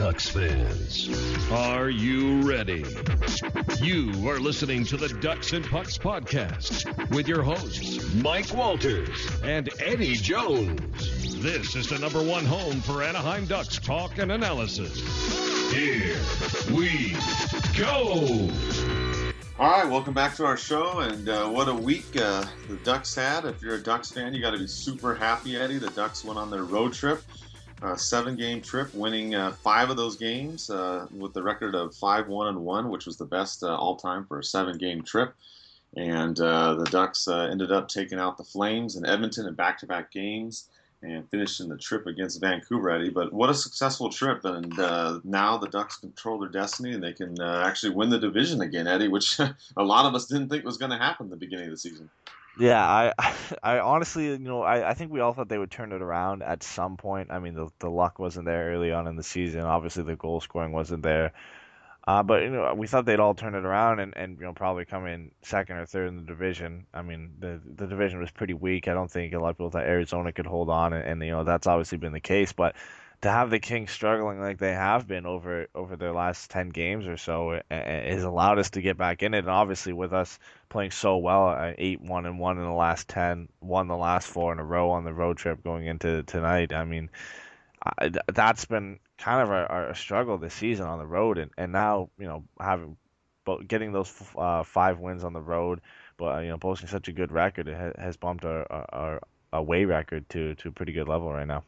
Ducks fans, are you ready? You are listening to the Ducks and Pucks podcast with your hosts, Mike Walters and Eddie Jones. This is the #1 home for Anaheim Ducks talk and analysis. Here we go. All right, welcome back to our show, and what a week the Ducks had. If you're a Ducks fan, you got to be super happy, Eddie. The Ducks went on their road trip, a 7-game trip, winning 5 of those games with the record of 5-1-1, which was the best all-time for a 7-game trip. And the Ducks ended up taking out the Flames in Edmonton in back-to-back games and finishing the trip against Vancouver, Eddie. But what a successful trip, and now the Ducks control their destiny, and they can actually win the division again, Eddie, which a lot of us didn't think was going to happen at the beginning of the season. Yeah, I honestly, I think we all thought they would turn it around at some point. I mean, the luck wasn't there early on in the season. Obviously, the goal scoring wasn't there. But we thought they'd all turn it around and probably come in second or third in the division. I mean, the division was pretty weak. I don't think a lot of people thought Arizona could hold on, and that's obviously been the case. But to have the Kings struggling like they have been over their last 10 games or so has allowed us to get back in it. And obviously, with us playing so well, 8-1-1 in the last 10, won the last 4 in a row on the road trip going into tonight. I mean, that's been kind of a struggle this season on the road, and now getting those 5 wins on the road, but posting such a good record, it has bumped our away record to a pretty good level right now.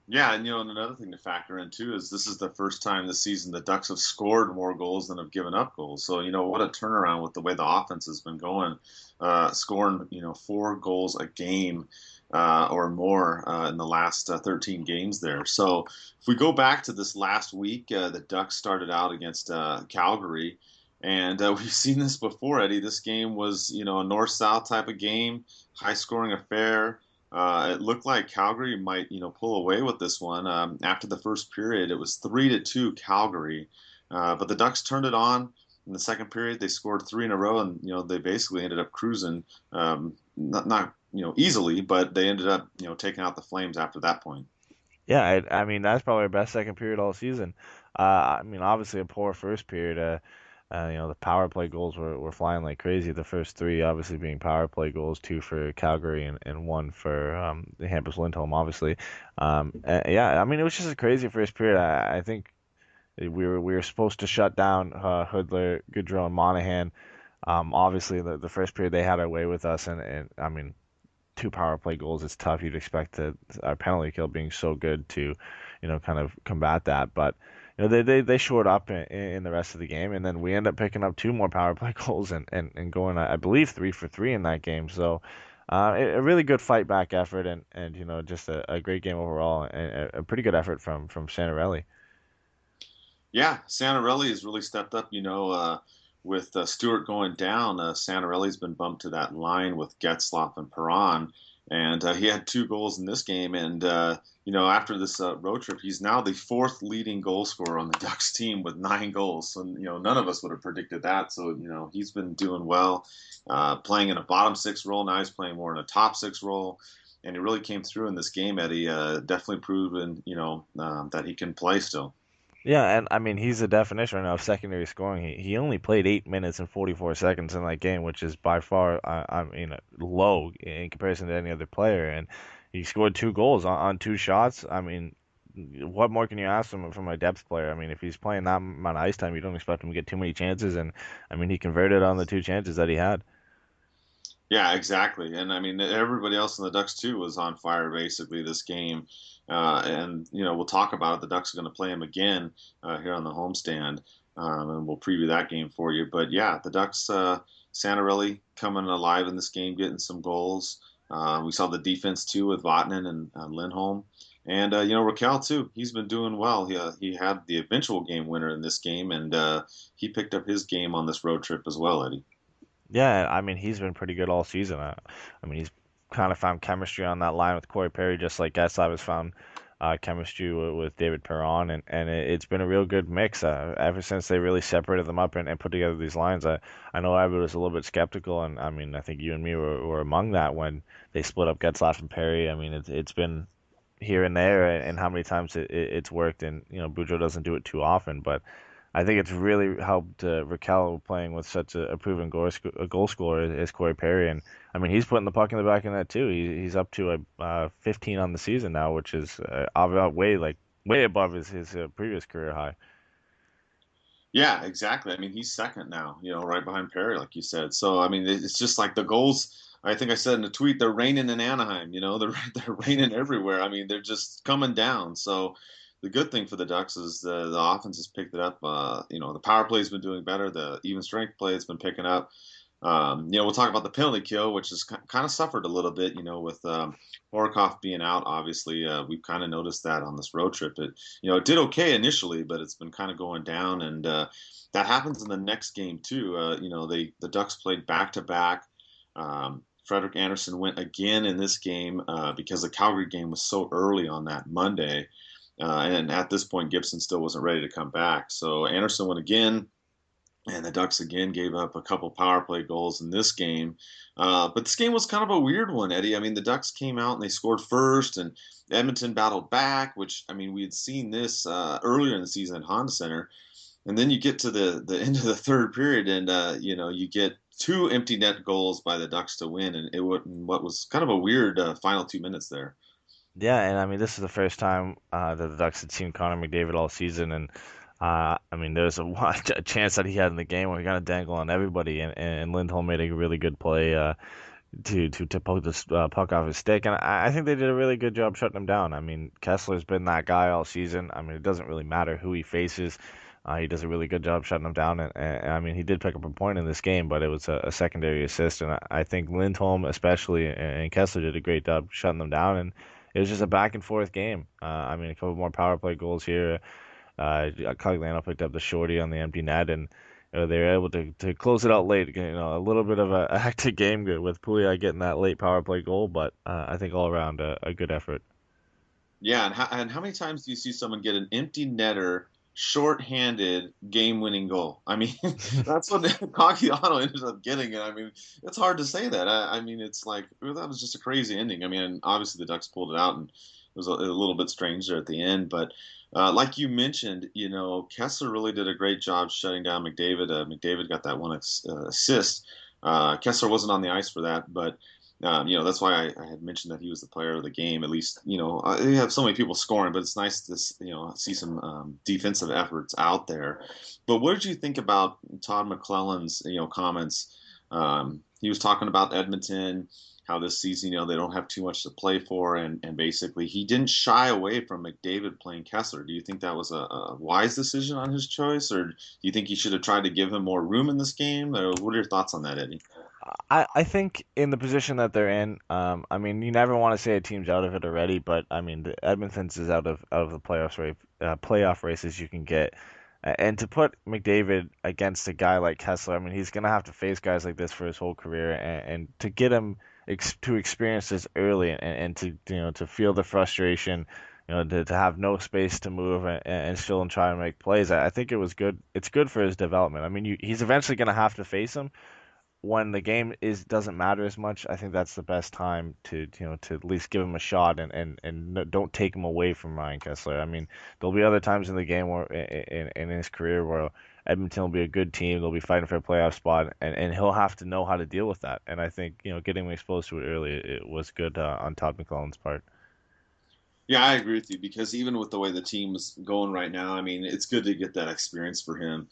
Yeah, and another thing to factor in too is this is the first time this season the Ducks have scored more goals than have given up goals. So what a turnaround with the way the offense has been going, scoring 4 goals a game. Or more in the last 13 games there. So if we go back to this last week, the Ducks started out against Calgary, and we've seen this before, Eddie. This game was, a north-south type of game, high-scoring affair. It looked like Calgary might, pull away with this one. After the first period, it was 3-2 Calgary, but the Ducks turned it on. In the second period, they scored 3 in a row, and they basically ended up cruising. Not easily, but they ended up, taking out the Flames after that point. Yeah, I mean, that's probably our best second period all season. I mean, obviously a poor first period. The power play goals were flying like crazy. The first 3 obviously being power play goals, 2 for Calgary and 1 for the Hampus Lindholm, obviously. Yeah, I mean, it was just a crazy first period. I think we were supposed to shut down Hoodler, Goodrow, and Monahan. Obviously, the first period they had our way with us, and I mean, 2 power play goals, it's tough. You'd expect our penalty kill being so good to, kind of combat that. But, they shored up in the rest of the game, and then we end up picking up 2 more power play goals and going, I believe, 3 for 3 in that game. So a really good fight back effort and just a great game overall, and a pretty good effort from Santarelli. Yeah, Santarelli has really stepped up, with Stewart going down. Santarelli's been bumped to that line with Getzlaf and Perron, and he had 2 goals in this game. And after this road trip, he's now the 4th leading goal scorer on the Ducks team with 9 goals. So none of us would have predicted that. So he's been doing well, playing in a bottom 6 role. Now he's playing more in a top 6 role, and he really came through in this game, Eddie. Definitely proven that he can play still. Yeah, and I mean, he's the definition right now of secondary scoring. He only played 8 minutes and 44 seconds in that game, which is by far, low in comparison to any other player. And he scored 2 goals on 2 shots. I mean, what more can you ask from a depth player? I mean, if he's playing that amount of ice time, you don't expect him to get too many chances. And I mean, he converted on the 2 chances that he had. Yeah, exactly. And I mean, everybody else in the Ducks too was on fire basically this game. And we'll talk about it. The Ducks are going to play him again here on the homestand, and we'll preview that game for you. But yeah, the Ducks, Santarelli coming alive in this game, getting some goals. We saw the defense too with Vatanen and Lindholm, and Raquel too. He's been doing well. He had the eventual game winner in this game, and he picked up his game on this road trip as well, Eddie. Yeah, I mean, he's been pretty good all season. I mean, he's kind of found chemistry on that line with Corey Perry, just like Getzlaf has found chemistry with David Perron, and it's been a real good mix ever since they really separated them up and put together these lines. I know I was a little bit skeptical, and I mean, I think you and me were among that when they split up Getzlaf and Perry. I mean, it's been here and there, and how many times it's worked. And Boudreaux doesn't do it too often, but I think it's really helped Raquel playing with such a proven goal scorer as Corey Perry. And I mean, he's putting the puck in the back of net too. He's up to 15 on the season now, which is way above his previous career high. Yeah, exactly. I mean, he's second now, right behind Perry, like you said. So, I mean, it's just like the goals. I think I said in the tweet, they're raining in Anaheim. They're raining everywhere. I mean, they're just coming down. So, the good thing for the Ducks is the offense has picked it up. The power play's been doing better. The even strength play has been picking up. We'll talk about the penalty kill, which has kind of suffered a little bit, with Horikoff being out. Obviously, we've kind of noticed that on this road trip. It did okay initially, but it's been kind of going down, and that happens in the next game too. The Ducks played back to back. Frederik Andersen went again in this game because the Calgary game was so early on that Monday, and at this point Gibson still wasn't ready to come back. So Andersen went again. And the Ducks again gave up a couple power play goals in this game. But this game was kind of a weird one, Eddie. I mean, the Ducks came out and they scored first, and Edmonton battled back, which, I mean, we had seen this earlier in the season at Honda Center. And then you get to the end of the third period, and, you get two empty net goals by the Ducks to win, and what was kind of a weird final 2 minutes there. Yeah, and I mean, this is the first time that the Ducks had seen Connor McDavid all season, and I mean, there's a chance that he had in the game where he got to dangle on everybody, and Lindholm made a really good play to poke this puck off his stick, and I think they did a really good job shutting him down. I mean, Kessler's been that guy all season. I mean, it doesn't really matter who he faces. He does a really good job shutting him down, and I mean, he did pick up a point in this game, but it was a secondary assist, and I think Lindholm especially and Kessler did a great job shutting them down, and it was just a back and forth game. I mean, a couple more power play goals here. Cogliano picked up the shorty on the empty net, and they were able to close it out late. A little bit of a hectic game with Pouliot getting that late power play goal, but I think all around a good effort. Yeah, and how many times do you see someone get an empty netter, short-handed, game-winning goal? I mean, that's what Cogliano ended up getting, and I mean, it's hard to say that. I mean, it's like, that was just a crazy ending. I mean, obviously the Ducks pulled it out, and it was a little bit strange there at the end, but like you mentioned, Kessler really did a great job shutting down McDavid. McDavid got that one assist. Kessler wasn't on the ice for that, but that's why I had mentioned that he was the player of the game. At least, they have so many people scoring, but it's nice to see some defensive efforts out there. But what did you think about Todd McClellan's comments? He was talking about Edmonton, how this season, they don't have too much to play for, and basically he didn't shy away from McDavid playing Kessler. Do you think that was a wise decision on his choice, or do you think he should have tried to give him more room in this game? Or what are your thoughts on that, Eddie? I think in the position that they're in, I mean, you never want to say a team's out of it already, but I mean, the Edmonton's is out of the playoff race as you can get. And to put McDavid against a guy like Kessler, I mean, he's going to have to face guys like this for his whole career, and to get him to experience this early and to to feel the frustration, to have no space to move and still try and make plays. I think it was good. It's good for his development. I mean, he's eventually going to have to face him when the game doesn't matter as much. I think that's the best time to to at least give him a shot and don't take him away from Ryan Kessler. I mean, there'll be other times in the game where in his career where Edmonton will be a good team, they'll be fighting for a playoff spot, and he'll have to know how to deal with that. And I think getting him exposed to it early, it was good on Todd McClellan's part. Yeah, I agree with you, because even with the way the team is going right now, I mean, it's good to get that experience for him.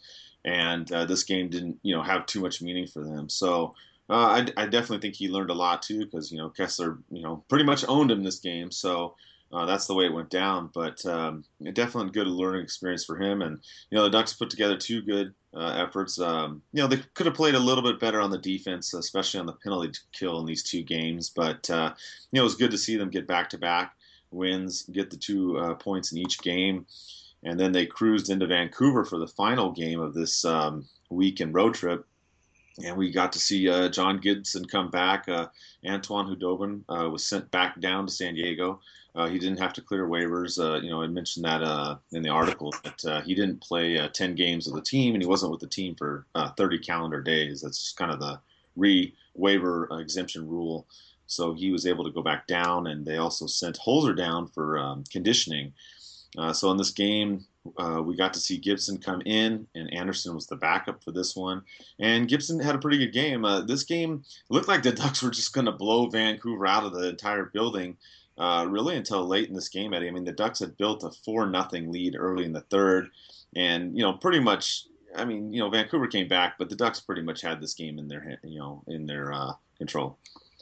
And this game didn't, have too much meaning for them. So I definitely think he learned a lot too, because Kessler, pretty much owned him this game. So that's the way it went down. But definitely good learning experience for him. And the Ducks put together two good efforts. They could have played a little bit better on the defense, especially on the penalty kill in these two games. But it was good to see them get back-to-back wins, get the 2 points in each game. And then they cruised into Vancouver for the final game of this weekend road trip. And we got to see John Gibson come back. Antoine Hudobin was sent back down to San Diego. He didn't have to clear waivers. I mentioned that in the article that he didn't play 10 games with the team, and he wasn't with the team for 30 calendar days. That's kind of the waiver exemption rule. so he was able to go back down, and they also sent Holzer down for conditioning. So in this game, we got to see Gibson come in, and Anderson was the backup for this one. And Gibson had a pretty good game. This game looked like the Ducks were just going to blow Vancouver out of the entire building, really until late in this game, Eddie. I mean, the Ducks had built a 4-0 lead early in the third, and pretty much. I mean, Vancouver came back, but the Ducks pretty much had this game in their, control.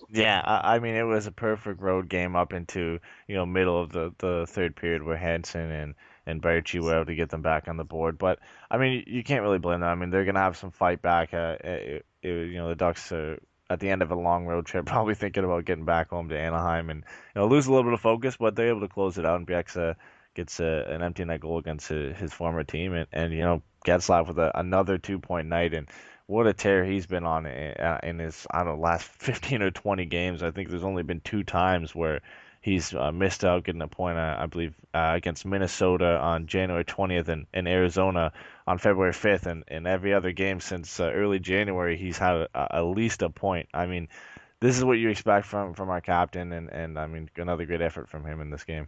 Yeah, I mean it was a perfect road game up into middle of the third period where Hansen and Baertschi were able to get them back on the board. But I mean you can't really blame them. I mean they're gonna have some fight back. The Ducks are at the end of a long road trip, probably thinking about getting back home to Anaheim and lose a little bit of focus, but they're able to close it out. And Bieksa gets an empty net goal against his former team, and Getzlaf with another 2-point night. And what a tear he's been on in his, I don't know, last 15 or 20 games. I think there's only been 2 times where he's missed out getting a point, I believe, against Minnesota on January 20th and Arizona on February 5th. And every other game since early January, he's had at least a point. I mean, this is what you expect from our captain, and I mean, another great effort from him in this game.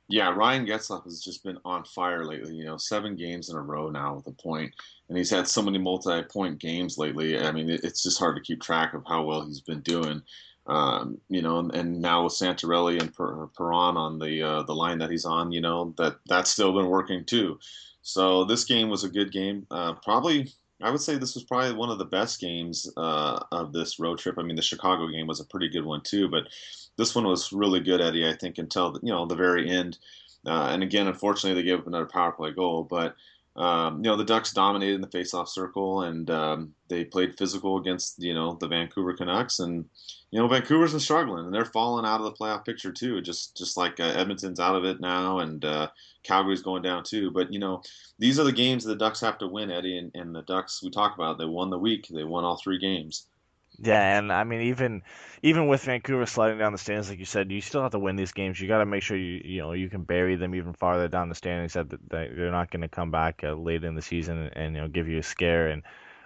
Yeah, Ryan Getzlaf has just been on fire lately. 7 games in a row now with a point, and he's had so many multi-point games lately. I mean, it's just hard to keep track of how well he's been doing. And now with Santorelli and Perron on the line that he's on, that's still been working too. So this game was a good game. Probably, I would say this was probably one of the best games of this road trip. I mean, the Chicago game was a pretty good one too, but this one was really good, Eddie. I think until the very end. And again, unfortunately, they gave up another power play goal, but the Ducks dominated in the faceoff circle, and they played physical against the Vancouver Canucks, and Vancouver's been struggling, and they're falling out of the playoff picture too. Just like Edmonton's out of it now, and Calgary's going down too. But these are the games that the Ducks have to win, Eddie, and the Ducks we talk about. They won the week. They won all 3 games. Yeah, and I mean even with Vancouver sliding down the standings, like you said, you still have to win these games. You got to make sure you can bury them even farther down the standings. That they're not going to come back late in the season and give you a scare. And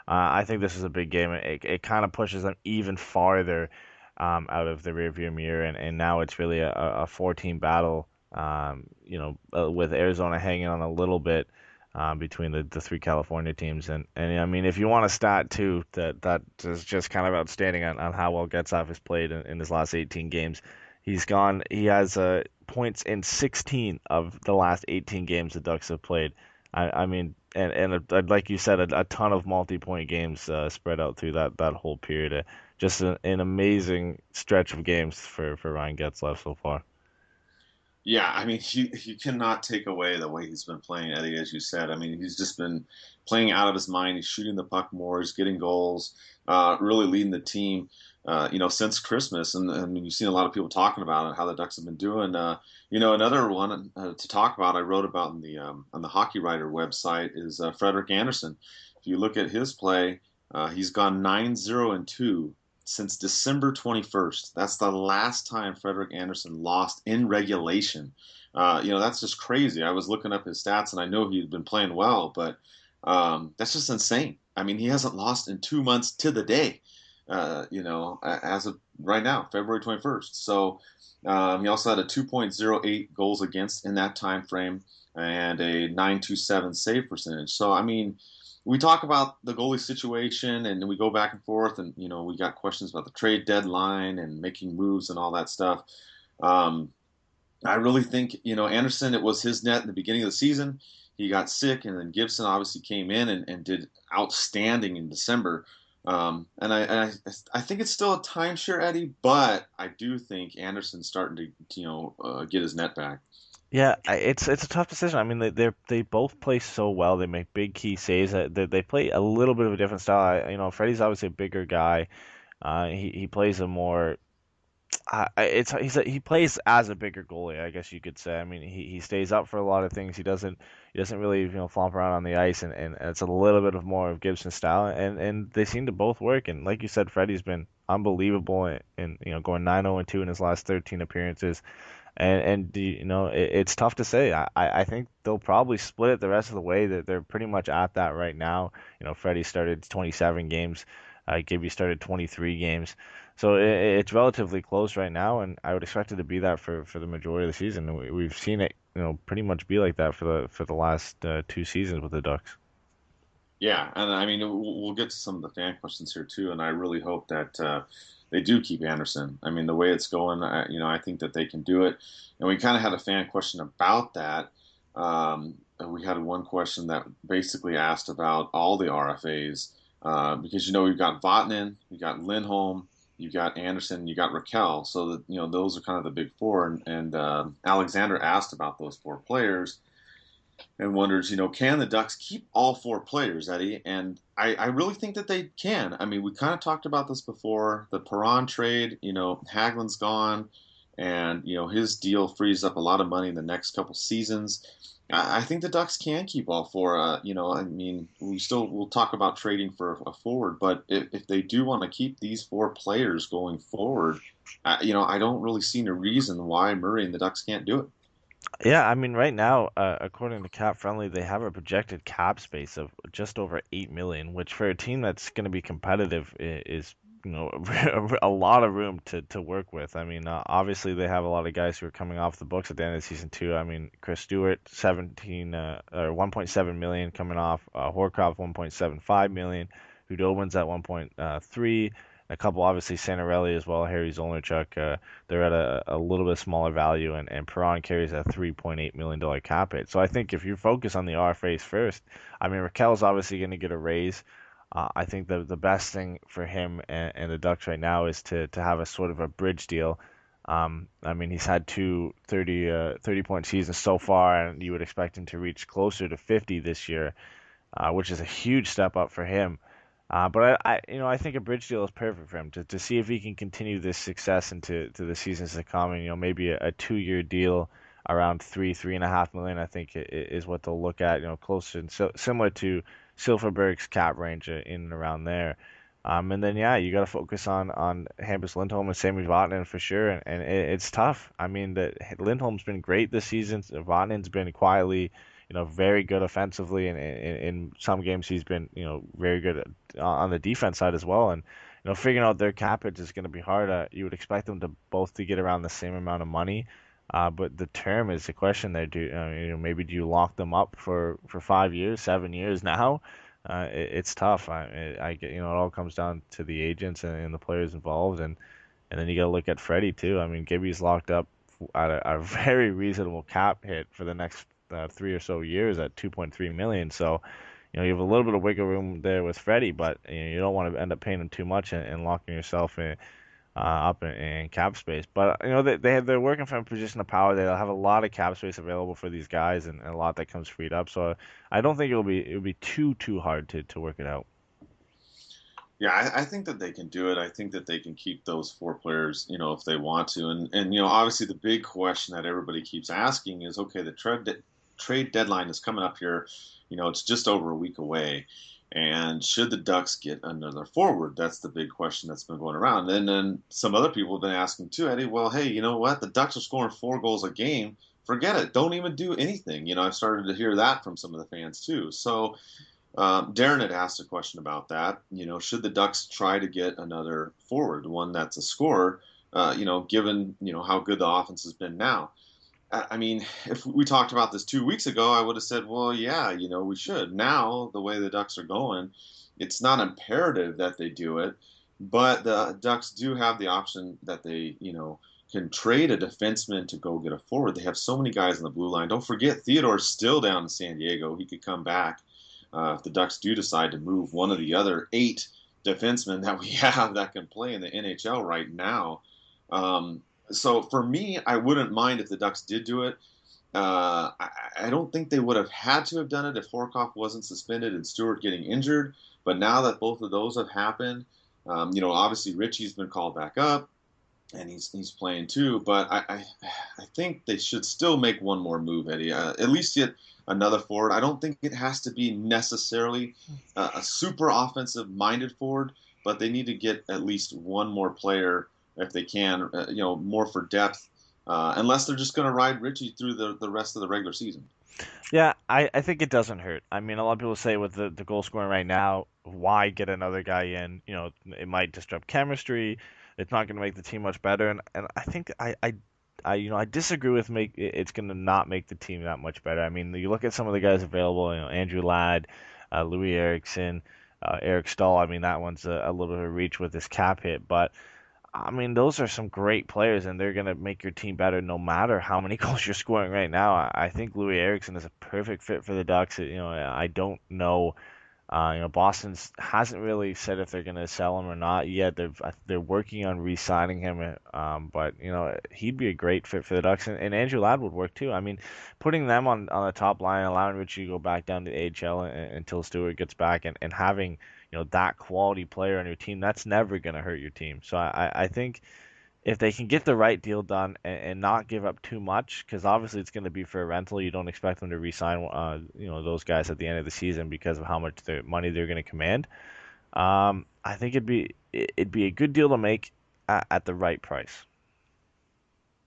I think this is a big game. It kind of pushes them even farther out of the rearview mirror, and now it's really a 4-team battle. With Arizona hanging on a little bit. Between the 3 California teams. And I mean, if you want a stat too, that is just kind of outstanding on how well Getzlaf has played in his last 18 games. He has points in 16 of the last 18 games the Ducks have played. I mean, and like you said, a ton of multi-point games spread out through that whole period. Just an amazing stretch of games for Ryan Getzlaf so far. Yeah, I mean, you cannot take away the way he's been playing, Eddie, as you said. I mean, he's just been playing out of his mind. He's shooting the puck more. He's getting goals, really leading the team, since Christmas. And I mean, you've seen a lot of people talking about it, how the Ducks have been doing. Another one to talk about, I wrote about on the Hockey Writer website, is Frederik Andersen. If you look at his play, he's gone 9-0-2 since December 21st. That's the last time Frederik Andersen lost in regulation. That's just crazy. I was looking up his stats, and I know he'd been playing well, but that's just insane. I mean, he hasn't lost in 2 months to the day, as of right now, February 21st. So he also had a 2.08 goals against in that time frame and a 9.27 save percentage. So, I mean, we talk about the goalie situation and we go back and forth, and we got questions about the trade deadline and making moves and all that stuff. I really think Andersen, it was his net in the beginning of the season. He got sick, and then Gibson obviously came in and did outstanding in December. And I think it's still a timeshare, Eddie, but I do think Andersen's starting to get his net back. Yeah, it's a tough decision. I mean, they both play so well. They make big key saves. They play a little bit of a different style. Freddie's obviously a bigger guy. He plays a more. He plays as a bigger goalie, I guess you could say. I mean, he stays up for a lot of things. He doesn't really flomp around on the ice, and it's a little bit of more of Gibson's style. And they seem to both work. And like you said, Freddie's been unbelievable in going 9-0-2 in his last 13 appearances. And it's tough to say. I think they'll probably split it the rest of the way. That they're pretty much at that right now. Freddie started 27 games Gibby started 23 games. So it's relatively close right now, and I would expect it to be that for the majority of the season. We've seen it, pretty much be like that for the last 2 seasons with the Ducks. Yeah, and I mean, we'll get to some of the fan questions here too, and I really hope that they do keep Anderson. I mean, the way it's going, I think that they can do it. And we kind of had a fan question about that. We had one question that basically asked about all the RFAs because we've got Vatanen, you got Lindholm, you got Anderson, you got Raquel. So that those are kind of the big four. And Alexander asked about those four players and wonders, can the Ducks keep all four players, Eddie? And I really think that they can. I mean, we kind of talked about this before. The Perron trade, Hagelin's gone, and, his deal frees up a lot of money in the next couple seasons. I think the Ducks can keep all four. I mean, we'll talk about trading for a forward, but if they do want to keep these four players going forward, I don't really see any reason why Murray and the Ducks can't do it. Yeah, I mean, right now, according to Cap Friendly, they have a projected cap space of just over 8 million, which for a team that's going to be competitive is, a lot of room to work with. I mean, obviously they have a lot of guys who are coming off the books at the end of the season too. I mean, Chris Stewart, 1.7 million coming off, Horkoff 1.75 million, Hudobin's at 1.3. A couple, obviously, Santorelli as well, Harry Zolnachuk, they're at a little bit smaller value, and Perron carries a $3.8 million cap hit. So I think if you focus on the RFAs first, I mean, Raquel's obviously going to get a raise. I think the best thing for him and the Ducks right now is to have a sort of a bridge deal. I mean, he's had two 30-point seasons so far, and you would expect him to reach closer to 50 this year, which is a huge step up for him. But I think a bridge deal is perfect for him to see if he can continue this success into the seasons to come. And maybe a 2-year deal around 3.5 million. I think is what they'll look at. Closer and similar to Silverberg's cap range in and around there. And then you got to focus on Hampus Lindholm and Sami Vatanen for sure. And it's tough. I mean, Lindholm's been great this season. Vatanen's been quietly, very good offensively, and in some games he's been, very good on the defense side as well. And figuring out their cap hit is going to be hard. You would expect them to both to get around the same amount of money, but the term is the question there. Maybe do you lock them up for 5 years, 7 years now? It's tough. I get, it all comes down to the agents and the players involved, and then you got to look at Freddie too. I mean, Gibby's locked up at a very reasonable cap hit for the next 3 or so years at 2.3 million. So, you have a little bit of wiggle room there with Freddie, but you don't want to end up paying him too much and locking yourself up in cap space. But they're working from a position of power. They'll have a lot of cap space available for these guys, and a lot that comes freed up. So I don't think it'll be too hard to work it out. Yeah, I think that they can do it. I think that they can keep those four players, if they want to. And obviously the big question that everybody keeps asking is, okay, the trade deadline is coming up here. It's just over a week away. And should the Ducks get another forward? That's the big question that's been going around. And then some other people have been asking too, Eddie, well, hey, you know what? The Ducks are scoring 4 goals a game. Forget it. Don't even do anything. I've started to hear that from some of the fans too. So Darren had asked a question about that. Should the Ducks try to get another forward, one that's a scorer, given, how good the offense has been now? I mean, if we talked about this 2 weeks ago, I would have said, well, yeah, we should. Now, the way the Ducks are going, it's not imperative that they do it, but the Ducks do have the option that they, can trade a defenseman to go get a forward. They have so many guys on the blue line. Don't forget, Theodore's still down in San Diego. He could come back if the Ducks do decide to move one of the other 8 defensemen that we have that can play in the NHL right now. So for me, I wouldn't mind if the Ducks did do it. I don't think they would have had to have done it if Horkoff wasn't suspended and Stewart getting injured. But now that both of those have happened, obviously Richie's been called back up, and he's playing too. But I think they should still make one more move, Eddie. At least get another forward. I don't think it has to be necessarily a super offensive-minded forward, but they need to get at least one more player if they can, more for depth unless they're just going to ride Richie through the rest of the regular season. Yeah, I think it doesn't hurt. I mean, a lot of people say with the goal scoring right now, why get another guy in? You know, it might disrupt chemistry. It's not going to make the team much better. And I think I disagree with it's going to not make the team that much better. I mean, you look at some of the guys available, Andrew Ladd, Louis Eriksson, Eric Stahl. I mean, that one's a little bit of a reach with his cap hit, but I mean, those are some great players, and they're going to make your team better no matter how many goals you're scoring right now. I think Louis Eriksson is a perfect fit for the Ducks. I don't know. Boston's hasn't really said if they're going to sell him or not yet. They're working on re-signing him, but he'd be a great fit for the Ducks, and Andrew Ladd would work too. I mean, putting them on the top line, allowing Richie to go back down to AHL until Stewart gets back, and having that quality player on your team, that's never going to hurt your team. So I think if they can get the right deal done and not give up too much, because obviously it's going to be for a rental. You don't expect them to re-sign, those guys at the end of the season because of how much money they're going to command. I think it'd be a good deal to make at the right price.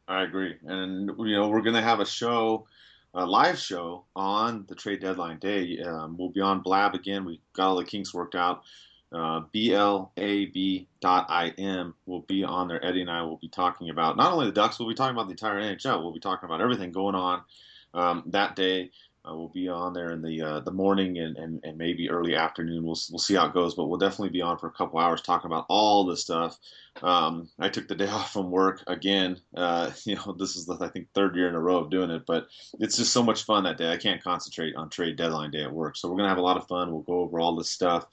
I agree, and we're going to have a live show on the trade deadline day. We'll be on Blab again. We got all the kinks worked out. blab.im will be on there. Eddie and I will be talking about not only the Ducks, we'll be talking about the entire NHL. We'll be talking about everything going on that day. We'll be on there in the morning and maybe early afternoon. We'll see how it goes, but we'll definitely be on for a couple hours talking about all this stuff. I took the day off from work again. This is I think third year in a row of doing it, but it's just so much fun that day. I can't concentrate on trade deadline day at work, so we're gonna have a lot of fun. We'll go over all this stuff,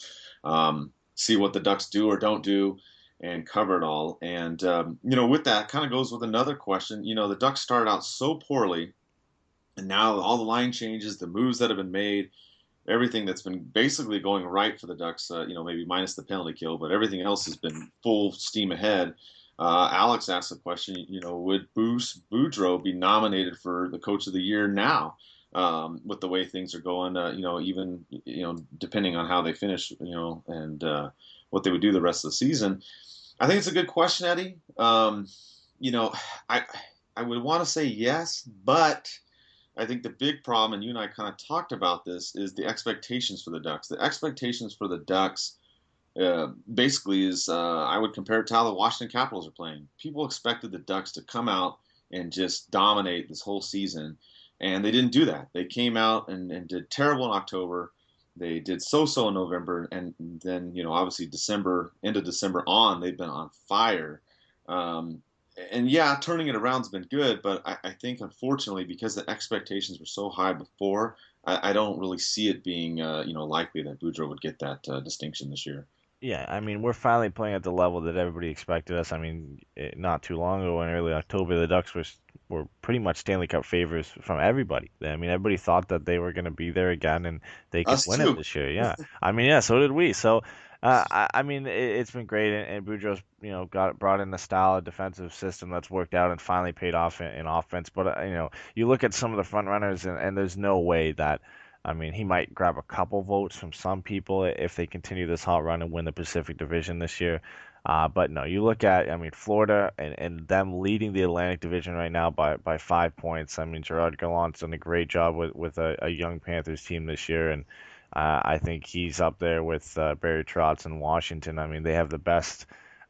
see what the Ducks do or don't do, and cover it all. And with that, kind of goes with another question. The Ducks started out so poorly. And now all the line changes, the moves that have been made, everything that's been basically going right for the Ducks, maybe minus the penalty kill, but everything else has been full steam ahead. Alex asked the question, would Bruce Boudreau be nominated for the Coach of the Year now with the way things are going, even, depending on how they finish, and what they would do the rest of the season. I think it's a good question, Eddie. I would want to say yes, but I think the big problem, and you and I kind of talked about this, is the expectations for the Ducks. The expectations for the Ducks basically is, I would compare it to how the Washington Capitals are playing. People expected the Ducks to come out and just dominate this whole season, and they didn't do that. They came out and did terrible in October. They did so-so in November, and then, obviously end of December on, they've been on fire. And yeah, turning it around has been good, but I think, unfortunately, because the expectations were so high before, I don't really see it being, likely that Boudreau would get that distinction this year. Yeah, I mean, we're finally playing at the level that everybody expected us. I mean, not too long ago in early October, the Ducks were pretty much Stanley Cup favorites from everybody. I mean, everybody thought that they were going to be there again and they could Us win too. it this year. Yeah, I mean, yeah, so did we. So, I mean, it's been great, and Boudreau's brought in a style of defensive system that's worked out and finally paid off in offense. But you look at some of the front runners, and there's no way that. I mean, he might grab a couple votes from some people if they continue this hot run and win the Pacific Division this year. But no, you look at, I mean, Florida and them leading the Atlantic Division right now by 5 points. I mean, Gerard Gallant's done a great job with a young Panthers team this year, and I think he's up there with Barry Trotz in Washington. I mean, they have the best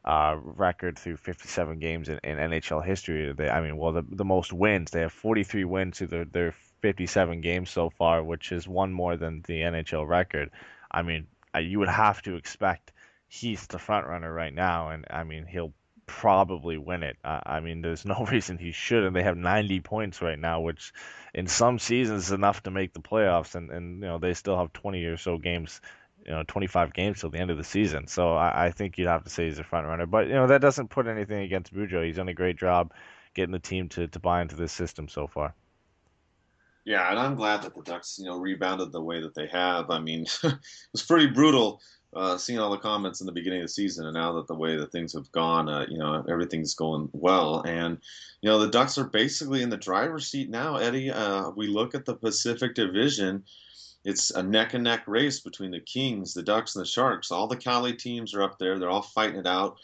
record through 57 games in NHL history. The most wins. They have 43 wins through their 57 games so far, which is one more than the NHL record. I mean, you would have to expect he's the front runner right now, and I mean, he'll probably win it. I mean, there's no reason he shouldn't. They have 90 points right now, which in some seasons is enough to make the playoffs, and they still have 20 or so games, 25 games till the end of the season. So I think you'd have to say he's a front runner, but that doesn't put anything against Boudreau. He's done a great job getting the team to buy into this system so far. Yeah, and I'm glad that the Ducks, rebounded the way that they have. I mean, it was pretty brutal seeing all the comments in the beginning of the season, and now that the way that things have gone, everything's going well. And, the Ducks are basically in the driver's seat now, Eddie. We look at the Pacific Division. It's a neck-and-neck race between the Kings, the Ducks, and the Sharks. All the Cali teams are up there. They're all fighting it out.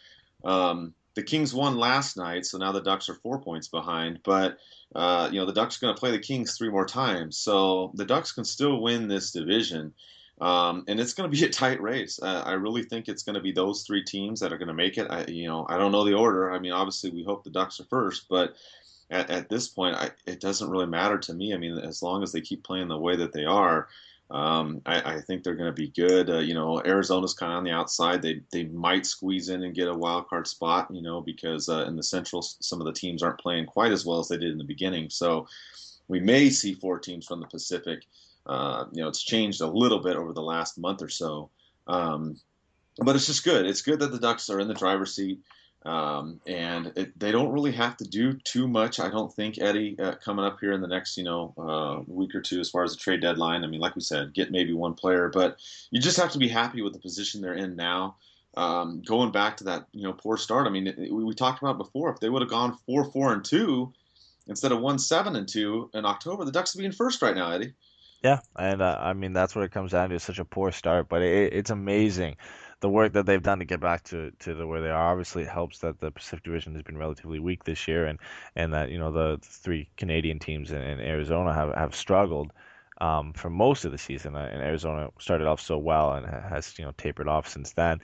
the Kings won last night, so now the Ducks are 4 points behind. But the Ducks are going to play the Kings 3 more times, so the Ducks can still win this division. And it's going to be a tight race. I really think it's going to be those 3 teams that are going to make it. I don't know the order. I mean, obviously we hope the Ducks are first, but at this point, it doesn't really matter to me. I mean, as long as they keep playing the way that they are, I think they're going to be good. Arizona's kind of on the outside. They might squeeze in and get a wild card spot, because in the Central, some of the teams aren't playing quite as well as they did in the beginning. So we may see 4 teams from the Pacific. It's changed a little bit over the last month or so. But it's just good. It's good that the Ducks are in the driver's seat. And they don't really have to do too much, I don't think, Eddie, coming up here in the next, week or two as far as the trade deadline. I mean, like we said, get maybe one player, but you just have to be happy with the position they're in now. Going back to that, poor start. I mean, we talked about before, if they would have gone 4-4-2 instead of 1-7-2 in October, the Ducks would be in first right now, Eddie. Yeah, and I mean that's what it comes down to, is such a poor start, but it's amazing the work that they've done to get back to where they are. Obviously, it helps that the Pacific Division has been relatively weak this year, and that the 3 Canadian teams in Arizona have struggled for most of the season, and Arizona started off so well and has tapered off since then.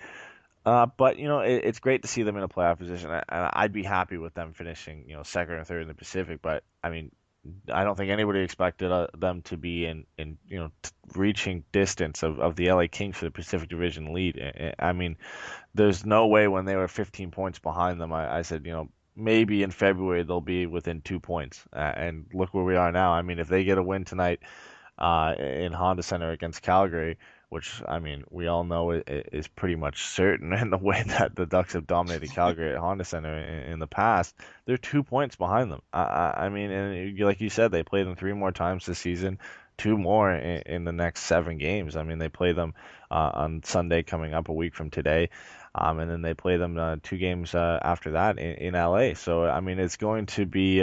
But it's great to see them in a playoff position, and I'd be happy with them finishing second or third in the Pacific. But I mean, I don't think anybody expected them to be in reaching distance of the LA Kings for the Pacific Division lead. I mean, there's no way when they were 15 points behind them, I said, maybe in February they'll be within 2 points. And look where we are now. I mean, if they get a win tonight in Honda Center against Calgary, which, I mean, we all know is pretty much certain in the way that the Ducks have dominated Calgary at Honda Center in the past, they're 2 points behind them. I mean, and like you said, they play them 3 more times this season, 2 more in the next 7 games. I mean, they play them on Sunday coming up a week from today, and then they play them 2 games after that in LA. So, I mean, it's going to be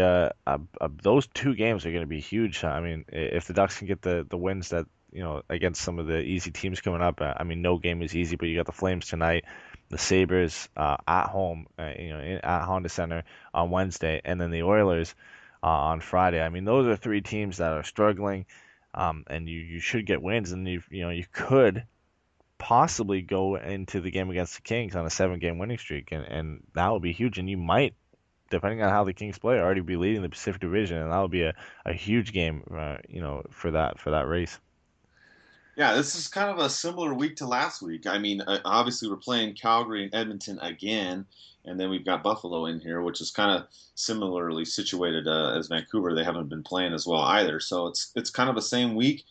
those 2 games are going to be huge. I mean, if the Ducks can get the wins that against some of the easy teams coming up. I mean, no game is easy, but you got the Flames tonight, the Sabres at home, at Honda Center on Wednesday, and then the Oilers on Friday. I mean, those are 3 teams that are struggling, and you should get wins, and you could possibly go into the game against the Kings on a 7-game winning streak, and that would be huge, and you might, depending on how the Kings play, already be leading the Pacific Division, and that would be a huge game, for that race. Yeah, this is kind of a similar week to last week. I mean, obviously we're playing Calgary and Edmonton again, and then we've got Buffalo in here, which is kind of similarly situated as Vancouver. They haven't been playing as well either, so it's kind of the same week.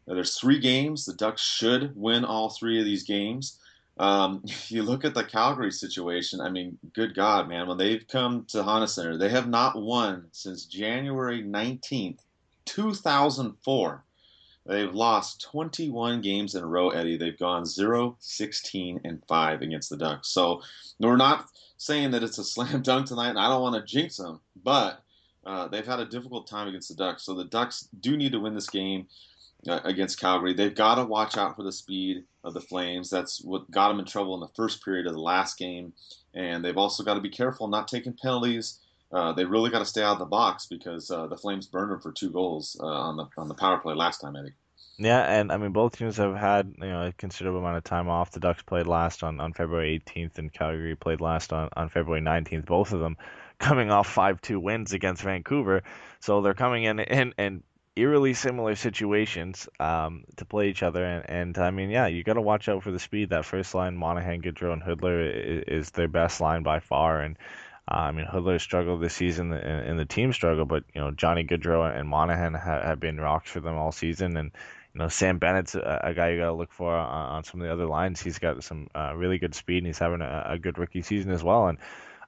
There's 3 games. The Ducks should win all 3 of these games. You look at the Calgary situation. I mean, good God, man, when they've come to Honda Center, they have not won since January 19th, 2004. They've lost 21 games in a row, Eddie. They've gone 0-16-5 against the Ducks. So we're not saying that it's a slam dunk tonight, and I don't want to jinx them, but they've had a difficult time against the Ducks. So the Ducks do need to win this game against Calgary. They've got to watch out for the speed of the Flames. That's what got them in trouble in the first period of the last game. And they've also got to be careful not taking penalties. They really got to stay out of the box because the Flames burned them for 2 goals on the power play last time, Eddie. Yeah, and I mean both teams have had a considerable amount of time off. The Ducks played last on February 18th, and Calgary played last on February 19th. Both of them coming off 5-2 wins against Vancouver, so they're coming in eerily similar situations to play each other. And I mean, yeah, you got to watch out for the speed. That first line, Monahan, Gaudreau, and Hoodler is their best line by far, and I mean, Hoodler struggled this season, and the team struggled, but Johnny Gaudreau and Monahan have been rocks for them all season, and Sam Bennett's a guy you got to look for on some of the other lines. He's got some really good speed, and he's having a good rookie season as well. And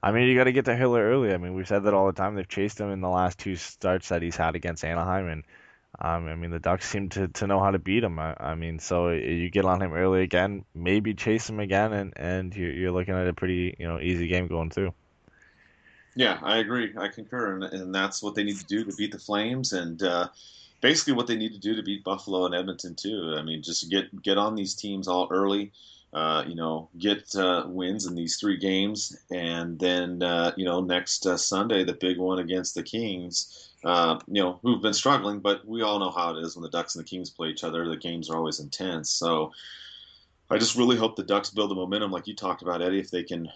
I mean, you got to get to Hiller early. I mean, we've said that all the time. They've chased him in the last 2 starts that he's had against Anaheim, and I mean, the Ducks seem to know how to beat him. I mean, so you get on him early again, maybe chase him again, and you're looking at a pretty easy game going through. Yeah, I agree. I concur, and that's what they need to do to beat the Flames, and basically what they need to do to beat Buffalo and Edmonton too. I mean, just get on these teams all early. get wins in these 3 games, and then next Sunday, the big one against the Kings. Who've been struggling, but we all know how it is when the Ducks and the Kings play each other. The games are always intense. So I just really hope the Ducks build the momentum, like you talked about, Eddie. If they can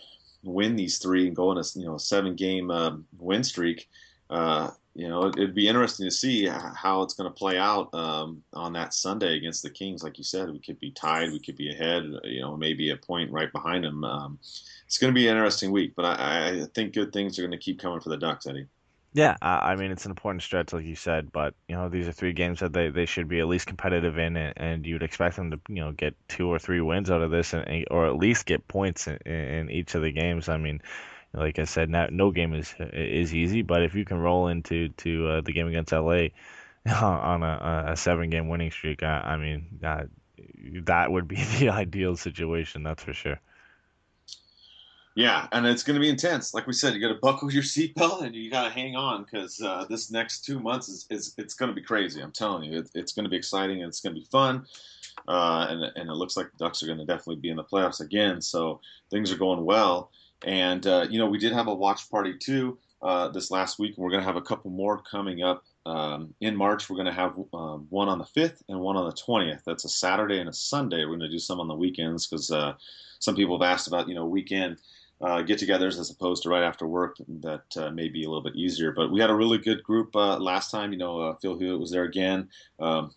win these 3 and go on a 7-game win streak, it'd be interesting to see how it's going to play out on that Sunday against the Kings. Like you said, we could be tied, we could be ahead, maybe a point right behind them. It's going to be an interesting week, but I think good things are going to keep coming for the Ducks, Eddie. Yeah, I mean, it's an important stretch, like you said, but these are 3 games that they should be at least competitive in, and you'd expect them to get 2 or 3 wins out of this, or at least get points in each of the games. I mean, like I said, no game is easy, but if you can roll into the game against LA on a 7-game winning streak, I mean, that would be the ideal situation, that's for sure. Yeah, and it's going to be intense. Like we said, you got to buckle your seatbelt and you got to hang on, because this next 2 months it's going to be crazy. I'm telling you, it's going to be exciting and it's going to be fun. And it looks like the Ducks are going to definitely be in the playoffs again. So things are going well. And we did have a watch party too this last week, and we're going to have a couple more coming up in March. We're going to have one on the 5th and one on the 20th. That's a Saturday and a Sunday. We're going to do some on the weekends, because some people have asked about weekend get-togethers as opposed to right after work. That may be a little bit easier. But we had a really good group last time. Phil Hewitt was there again.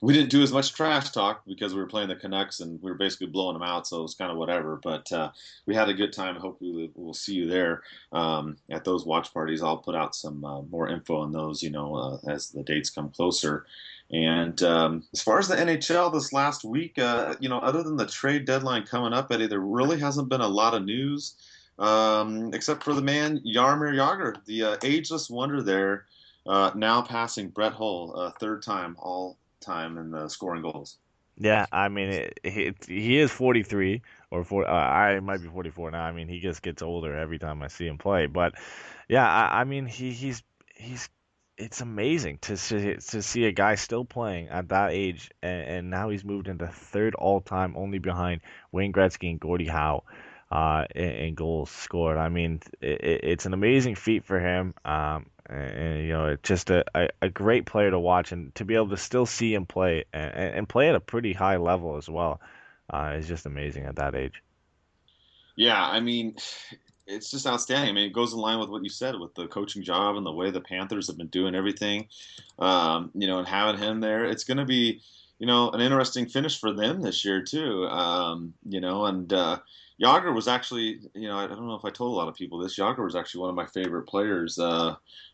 We didn't do as much trash talk because we were playing the Canucks and we were basically blowing them out, so it was kind of whatever. But we had a good time. Hopefully we'll see you there at those watch parties. I'll put out some more info on those, as the dates come closer. And as far as the NHL this last week, other than the trade deadline coming up, Eddie, there really hasn't been a lot of news. Except for the man Jaromir Jagr, the ageless wonder there, now passing Brett Hull, 3rd time all time in the scoring goals. Yeah, I mean, he is 43 or 4. I might be 44 now. I mean, he just gets older every time I see him play. But yeah, I mean, he's it's amazing to see a guy still playing at that age, and now he's moved into 3rd all time, only behind Wayne Gretzky and Gordie Howe. In goals scored. I mean, it's an amazing feat for him. And it's just a great player to watch, and to be able to still see him play and play at a pretty high level as well is just amazing at that age. Yeah, I mean, it's just outstanding. I mean, it goes in line with what you said with the coaching job and the way the Panthers have been doing everything. And having him there, it's going to be, an interesting finish for them this year too. Jagr was actually, I don't know if I told a lot of people this, Jagr was actually one of my favorite players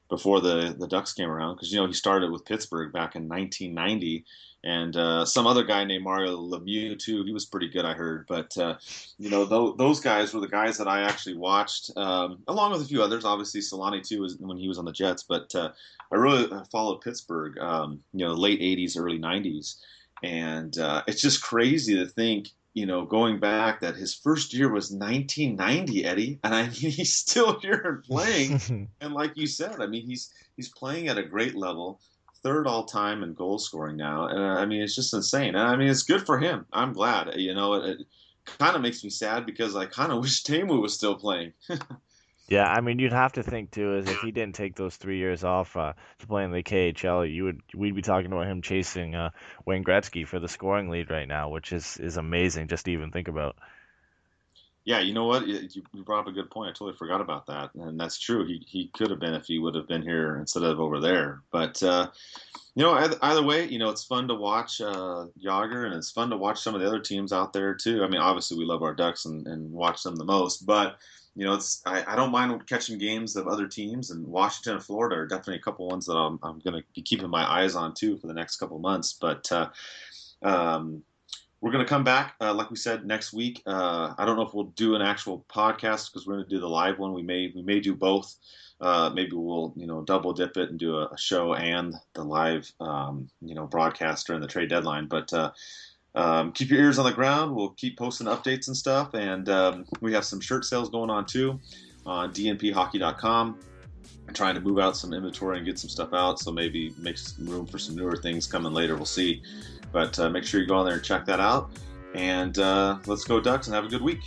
before the Ducks came around, because, he started with Pittsburgh back in 1990, and some other guy named Mario Lemieux, too. He was pretty good, I heard. But, those guys were the guys that I actually watched, along with a few others. Obviously, Solani, too, when he was on the Jets. But I really followed Pittsburgh, late 80s, early 90s. And it's just crazy to think, going back, that his first year was 1990, Eddie, and I mean, he's still here and playing. And like you said, I mean, he's playing at a great level, 3rd all time in goal scoring now, and I mean, it's just insane. And I mean, it's good for him. I'm glad. It kind of makes me sad, because I kind of wish Teemu was still playing. Yeah, I mean, you'd have to think too, is if he didn't take those 3 years off to play in the KHL, we'd be talking about him chasing Wayne Gretzky for the scoring lead right now, which is amazing just to even think about. Yeah, you know what? You brought up a good point. I totally forgot about that, and that's true. He could have been if he would have been here instead of over there. But either way, it's fun to watch Jagr, and it's fun to watch some of the other teams out there too. I mean, obviously we love our Ducks and watch them the most, but I don't mind catching games of other teams, and Washington and Florida are definitely a couple ones that I'm going to be keeping my eyes on too for the next couple months. But we're going to come back, like we said, next week. I don't know if we'll do an actual podcast, because we're going to do the live one. We may do both. Maybe we'll double dip it and do a show and the live broadcast during the trade deadline. But keep your ears on the ground. We'll keep posting updates and stuff, and we have some shirt sales going on too on DNPhockey.com. I'm trying to move out some inventory and get some stuff out, so maybe make some room for some newer things coming later. We'll see, but make sure you go on there and check that out. And let's go Ducks and have a good week.